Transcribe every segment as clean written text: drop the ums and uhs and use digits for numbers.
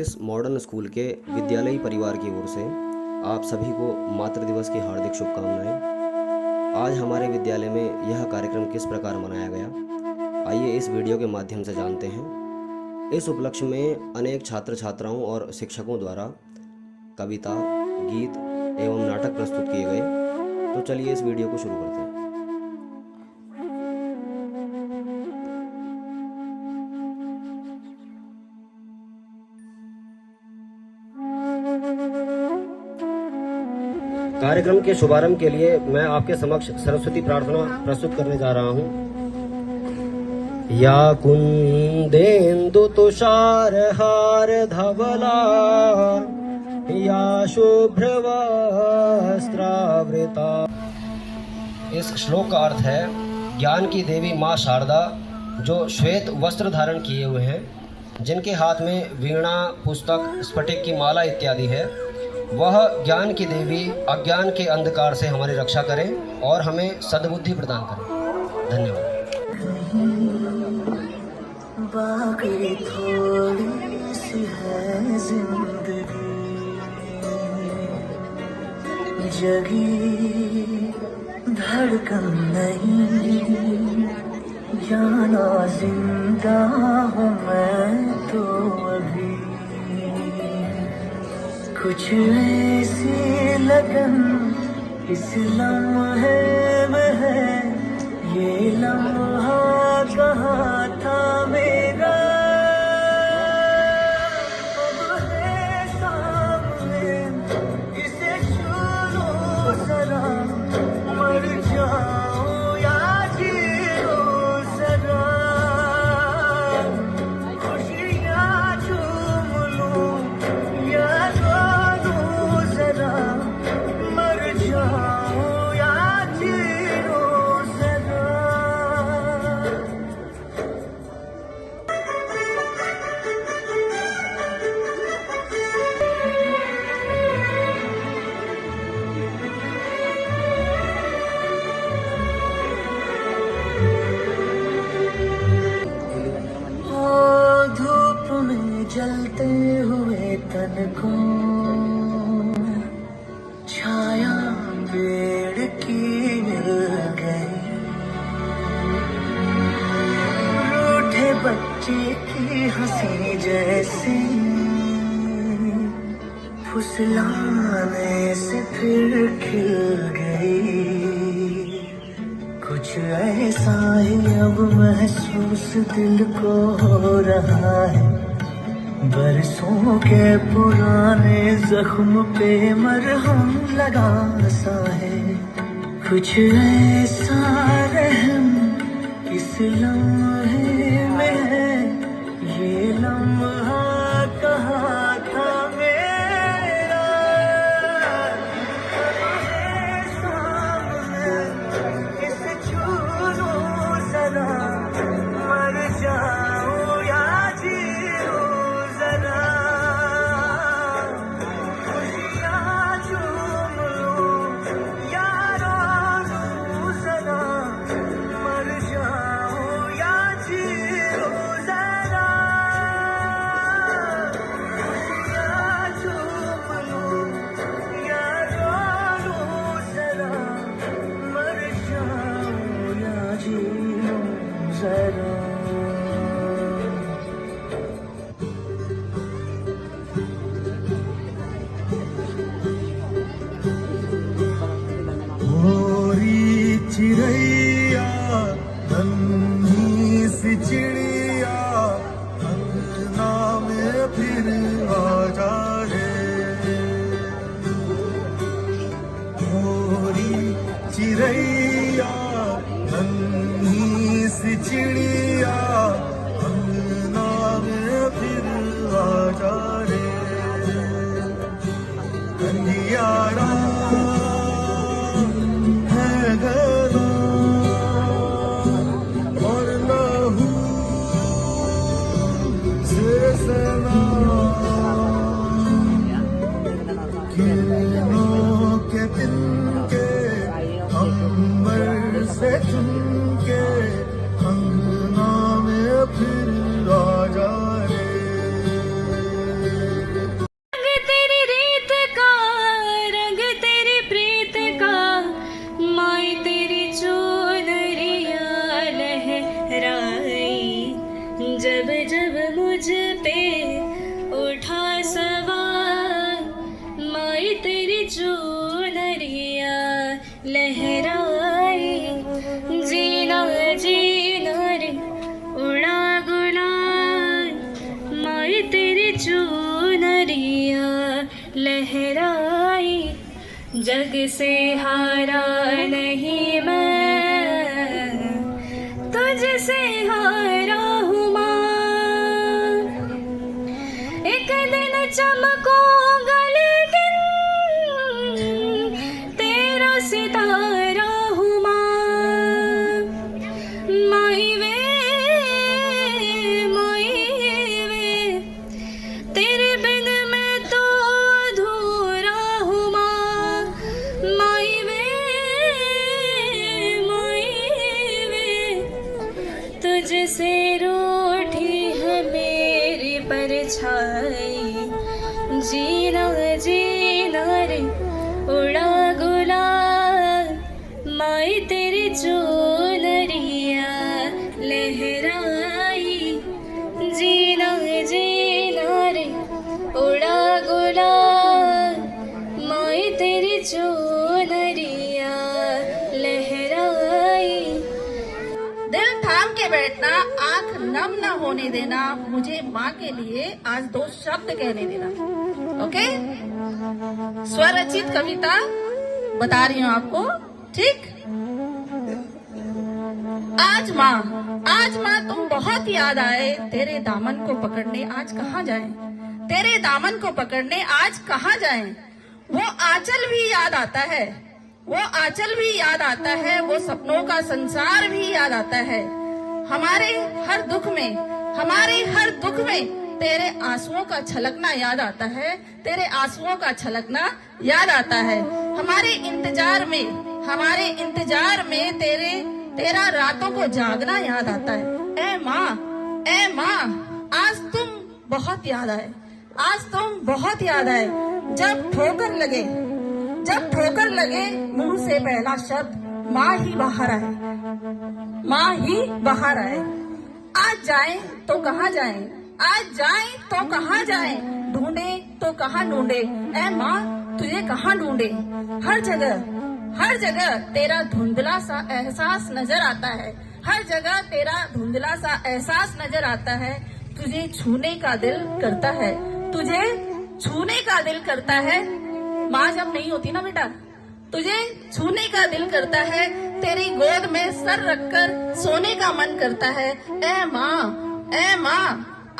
English modern school के विद्यालयी परिवार की ओर से आप सभी को मातृ दिवस की हार्दिक शुभकामनाएं। आज हमारे विद्यालय में यह कार्यक्रम किस प्रकार मनाया गया, आइए इस वीडियो के माध्यम से जानते हैं। इस उपलक्ष्य में अनेक छात्र छात्राओं और शिक्षकों द्वारा कविता, गीत एवं नाटक प्रस्तुत किए गए। तो चलिए इस वीडियो को शुरू करते हैं। कार्यक्रम के शुभारंभ के लिए मैं आपके समक्ष सरस्वती प्रार्थना प्रस्तुत करने जा रहा हूँ। या कुंदेन्दु तुषार हार धवला, या शुभ्र वस्त्रावृता। इस श्लोक का अर्थ है, ज्ञान की देवी माँ शारदा जो श्वेत वस्त्र धारण किए हुए हैं, जिनके हाथ में वीणा, पुस्तक, स्फटिक की माला इत्यादि है, वह ज्ञान की देवी अज्ञान के अंधकार से हमारी रक्षा करें और हमें सद्बुद्धि प्रदान करें। धन्यवाद। बाकी थोड़ी सी है जिंदगी, जगी धड़कन नहीं, जाना जिंदा हूँ मैं तो अभी। कुछ ऐसी लगन इस लम्हे में है, ये लम्हा कहाँ था मेरा, अब है सामने, इसे छू लो जरा, मर जाऊं या जीऊं जरा, खुशियाँ चूम लूं या जलते हुए तन को छाया पेड़ की मिल गई, रूठे बच्चे की हंसी जैसी फुसलाने से फिर खिल गई। कुछ ऐसा ही अब महसूस दिल को हो रहा है, बरसों के पुराने जख्म पे मरहम लगा सा है। कुछ ऐसा रहम इस लम्हे में है, ये लम्हा कहाँ था मेरा, सामने इसे छू लो जरा, मर जाऊं या जीऊं, चिड़ैया नन्ही सी चिड़िया, अंगना में फिर आ जा रे, मोरी चिड़ैया नन्ही सी चिड़िया, अंगना में फिर आ जा रे, अंधियारा है घना और लहू से सना, किरणों के तिनके अंबर से चुनके, अंगना में फिर आ जा रे। लहराए, जीना जीना रे उड़ा गुलाल, माए तेरी चुनरिया लहराए, जग से हारा नहीं मैं, तुझसे हारा हूँ माँ। एक दिन चमकूंगा लेकिन तेरा सितारा हूँ माँ। माई वे तेरे बिन मैं तो अधूरा हूँ माँ। माई वे तुझसे रूठी है मेरी परछाई, जीना जीना रे उड़ा गुलाल, माई तेरी चुनरिया लहराई, जीना जीना रे उड़ा गुलाल, माई तेरी चुनरिया लहराई। दिल थाम के बैठना, आंख नम न होने देना, मुझे माँ के लिए आज 2 शब्द कहने देना। ओके, स्वरचित कविता बता रही हूँ आपको, ठीक। आज माँ तुम बहुत याद आए, तेरे दामन को पकड़ने आज कहाँ जाएं? तेरे दामन को पकड़ने आज कहाँ जाएं? वो आंचल भी याद आता है, वो आंचल भी याद आता है, वो सपनों का संसार भी याद आता है। हमारे हर दुख में तेरे आंसुओं का छलकना याद आता है, तेरे आंसुओं का छलकना याद आता है। हमारे इंतजार में तेरा रातों को जागना याद आता है। ए माँ, आज तुम बहुत याद आए, आज तुम बहुत याद आए। जब ठोकर लगे मुंह से पहला शब्द माँ ही बाहर आए, माँ ही बाहर आए। आज जाएं तो कहाँ जाएं, आज जाएं तो कहाँ जाएं, ढूंढे तो कहाँ ढूंढे, ऐ माँ तुझे कहाँ ढूंढे। हर जगह तेरा धुंधला सा एहसास नजर आता है, हर जगह तेरा धुंधला सा एहसास नजर आता है। तुझे छूने का दिल करता है, तुझे छूने का दिल करता है। माँ जब नहीं होती ना बेटा, तुझे छूने का दिल करता है, तेरी गोद में सर रखकर सोने का मन करता है। ए माँ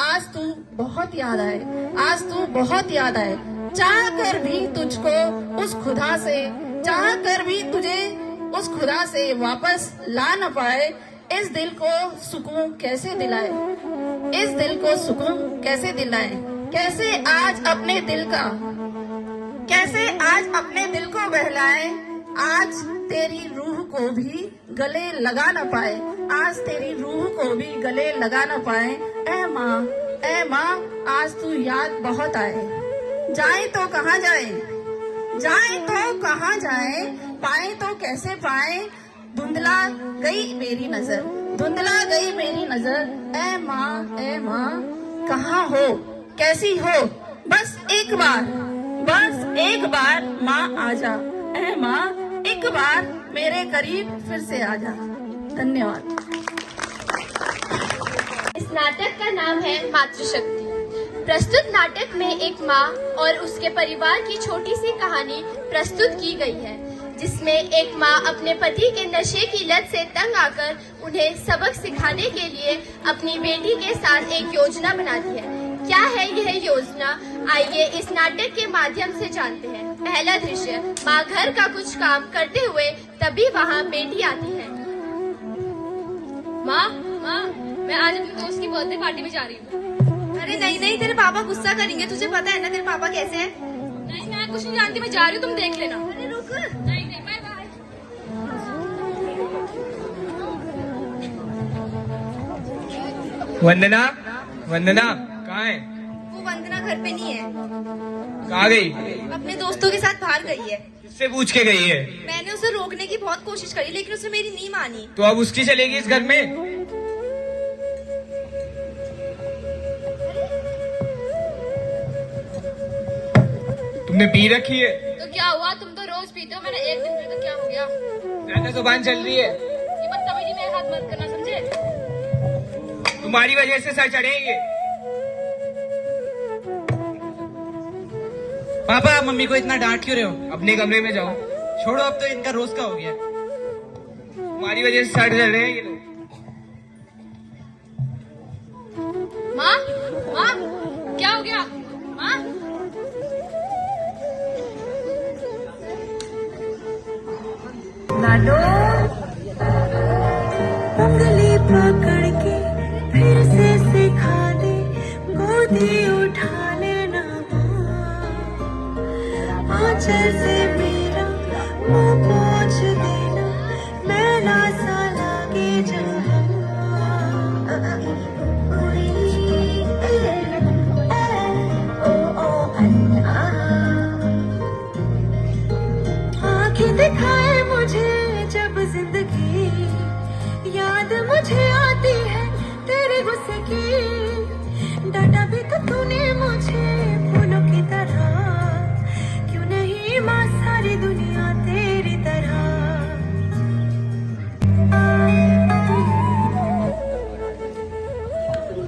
आज तू बहुत याद आए, आज तू बहुत याद आए। चाह कर भी तुझको उस खुदा से, चाह कर भी तुझे उस खुदा से वापस ला न पाए। इस दिल को सुकून कैसे दिलाए, इस दिल को सुकून कैसे दिलाए। कैसे आज अपने दिल को बहलाए, आज तेरी रूह को भी गले लगा न पाए, आज तेरी रूह को भी गले लगा न पाए। ए माँ आज तू याद बहुत आए। जाए तो कहाँ जाए, जाए तो कहाँ जाए, पाए तो कैसे पाए। धुंधला गई मेरी नजर, धुंधला गई मेरी नजर। ए माँ कहाँ हो, कैसी हो, बस एक बार माँ आजा। ए माँ एक बार मेरे करीब फिर से आजा। धन्यवाद। इस नाटक का नाम है मातृशक्ति। प्रस्तुत नाटक में एक माँ और उसके परिवार की छोटी सी कहानी प्रस्तुत की गई है, जिसमें एक माँ अपने पति के नशे की लत से तंग आकर उन्हें सबक सिखाने के लिए अपनी बेटी के साथ एक योजना बनाती है। क्या है यह योजना, आइए इस नाटक के माध्यम से जानते हैं। पहला दृश्य, माँ घर का कुछ काम करते हुए तभी वहाँ बेटी आती है। माँ मैं आज अपने दोस्त की बर्थडे पार्टी में जा रही हूँ। अरे नहीं, तेरे पापा गुस्सा करेंगे, तुझे पता है ना तेरे पापा कैसे हैं। नहीं मैं कुछ नहीं जानती, मैं जा रही हूँ, तुम देख लेना। अरे रुक। नहीं बाय बाय। वंदना कहाँ है? वो वंदना घर पे नहीं है, कहाँ गई? अपने दोस्तों के साथ बाहर गई है। किससे पूछ के गई है? मैंने उसे रोकने की बहुत कोशिश करी, लेकिन उसने मेरी नहीं मानी। तो अब उसकी चलेगी इस घर में? तुमने पी रखी है? तो क्या हुआ? तुम तो रोज पीते हो, मैंने एक दिन पी तो क्या हो गया? ज्यादा जुबान चल रही है। ये बदतमीजी मेरे हाथ मत करना, समझे? तुम्हारी वजह से सर चढ़ेंगे। पापा आप मम्मी को इतना डांट क्यों रहे हो? अपने कमरे में जाओ। छोड़ो, अब तो इनका रोज का हो गया। तुम्हारी वजह से सर चढ़ रहे हैं ये लोग। माँ, माँ, क्या हो गया? माँ, लाडो उंगली पकड़ के फिर से सिखा दे, गोदी उठा लेना आंचल से मेरा मुंह पोंछ देना, मैला सा लागे जहाँ आंखें दिखाए मुझे जब जिंदगी, याद मुझे आती है तेरे गुस्से की, डांटा भी तो तूने मुझे फूलों की तरह, क्यों नहीं माँ सारी दुनिया तेरी तरह।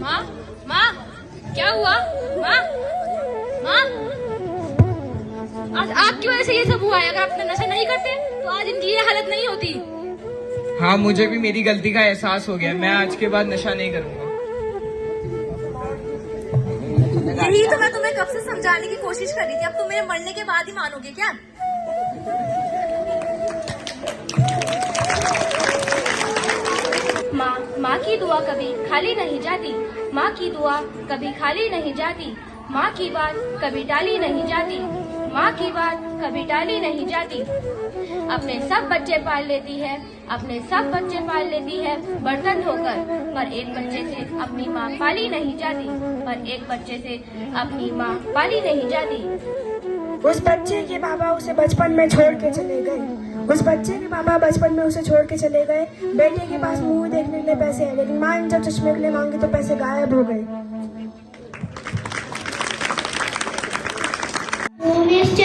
माँ, माँ, क्या हुआ? माँ, माँ, आज आपकी वजह से ये सब हुआ है। अगर आप नशा नहीं करते तो आज इनकी ये हालत नहीं होती। हाँ, मुझे भी मेरी गलती का एहसास हो गया। मैं आज के बाद नशा नहीं करूंगा। यही तो मैं तुम्हें कब से समझाने की कोशिश कर रही थी। अब तुम मेरे मरने के बाद ही मानोगे क्या? माँ की दुआ कभी खाली नहीं जाती, माँ की दुआ कभी खाली नहीं जाती, माँ की बात कभी टाली नहीं जाती, माँ की बात कभी टाली नहीं जाती। अपने सब बच्चे पाल लेती है, अपने सब बच्चे पाल लेती है बर्तन धोकर, पर एक बच्चे से अपनी माँ पाली नहीं जाती, पर एक बच्चे से अपनी माँ पाली नहीं जाती। उस बच्चे के बाबा उसे बचपन में छोड़ के चले गए, उस बच्चे के बाबा बचपन में उसे छोड़ के चले गए। बेटे के पास मूवी देखने के लिए पैसे है, लेकिन माँ ने जब चश्मे के लिए मांगे तो पैसे गायब हो गए। भूमिश्च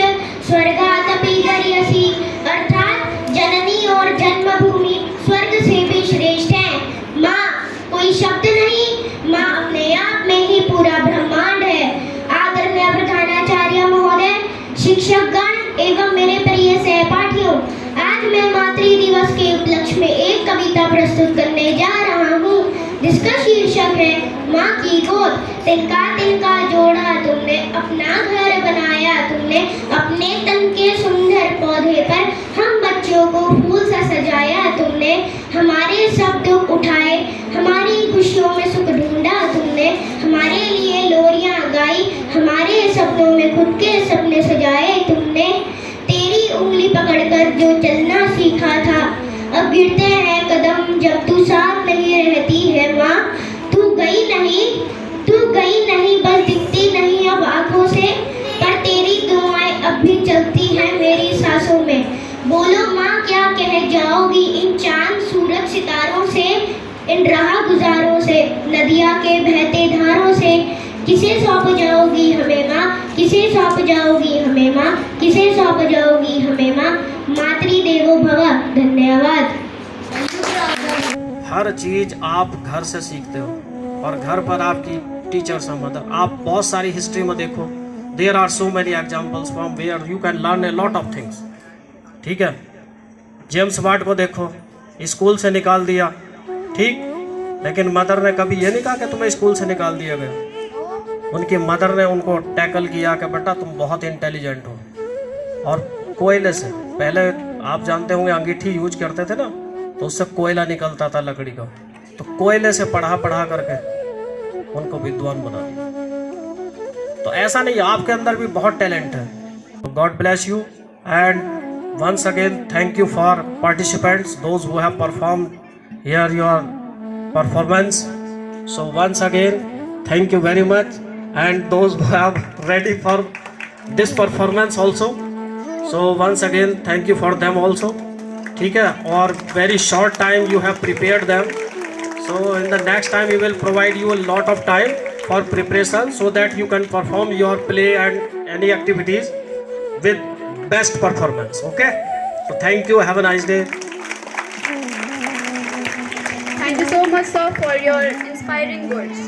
स्वर्गादपि गरीयसी, अर्थात जननी और जन्मभूमि स्वर्ग से भी श्रेष्ठ है। माँ कोई शब्द नहीं, माँ अपने आप में ही पूरा ब्रह्मांड है। आदरणीय प्रधानाचार्य महोदय, शिक्षकगण एवं मेरे प्रिय सहपाठियों, आज मैं मातृ दिवस के उपलक्ष्य में एक कविता प्रस्तुत करने जा रहा हूँ, जिसका शीर्षक है माँ की गोद। तिनका तिनका जोड़ा तुमने, अपना घर बनाया तुमने, अपने तन के सुंदर पौधे पर हम बच्चों को फूल सा सजाया तुमने। हमारे सब दुख उठाए, हमारी खुशियों में सुख ढूंढा तुमने, हमारे लिए लोरियां गाई, हमारे सपनों में खुद के सपने सजाए तुमने। तेरी उंगली पकड़कर जो चलना सीखा था, अब गिरते हैं कदम जब तू साथ नहीं रहती है माँ। तू गई नहीं बस दिखती नहीं अब आंखों से, पर तेरी दुआएं अब भी चलती हैं मेरी सांसों में। बोलो माँ क्या कह जाओगी इन चांद सूरज सितारों से, इन राह गुजारों से, नदिया के बहते धारों से। किसे सौंप जाओगी हमें माँ, किसे सौंप जाओगी हमें माँ, किसे सौंप जाओगी हमें माँ। मातृदेवो भव। धन्यवाद। हर चीज आप घर से सीखते हो और घर पर आपकी टीचर्स हैं मदर। आप बहुत सारी हिस्ट्री में देखो, there are so many examples from where you can learn a lot of things. ठीक है, जेम्स वाट को देखो, स्कूल से निकाल दिया, ठीक, लेकिन मदर ने कभी ये नहीं कहा कि तुम्हें स्कूल से निकाल दिया गया। उनकी मदर ने उनको टैकल किया कि बेटा तुम बहुत इंटेलिजेंट हो। और कोयले से, पहले आप जानते होंगे अंगीठी यूज करते थे ना, तो उससे कोयला निकलता था लकड़ी का, तो कोयले से पढ़ा करके उनको विद्वान बना दिया। तो ऐसा नहीं, आपके अंदर भी बहुत टैलेंट है। God bless you and once again thank you for participants, those who have performed here your performance. So once again thank you very much, and those who have ready for this performance also, so once again thank you for them also. ठीक है, और very short time you have prepared them, so in the next time we will provide you a lot of time for preparation so that you can perform your play and any activities with best performance. Okay? So thank you. Have a nice day. Thank you so much, sir, for your inspiring words.